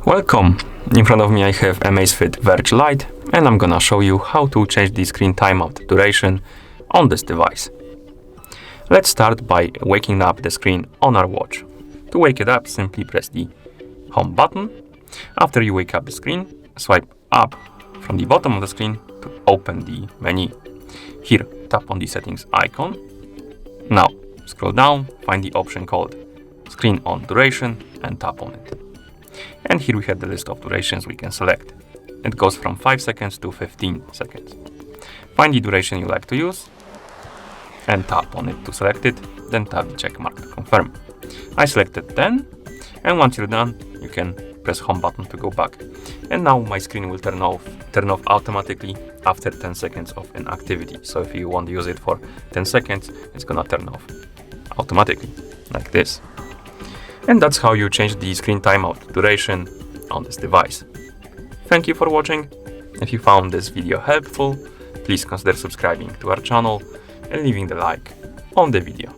Welcome! In front of me I have Amazfit Verge Lite, and I'm gonna show you how to change the screen timeout duration on this device. Let's start by waking up the screen on our watch. To wake it up, simply press the home button. After you wake up the screen, swipe up from the bottom of the screen to open the menu. Here, tap on the settings icon. Now, scroll down, find the option called Screen on Duration and tap on it. And here we have the list of durations we can select. It goes from 5 seconds to 15 seconds. Find the duration you like to use and tap on it to select it, then tap the check mark to confirm. I selected 10, and once you're done, you can press home button to go back. And now my screen will turn off automatically after 10 seconds of inactivity. So if you want to use it for 10 seconds, it's gonna turn off automatically, like this. And that's how you change the screen timeout duration on this device. Thank you for watching. If you found this video helpful, please consider subscribing to our channel and leaving the like on the video.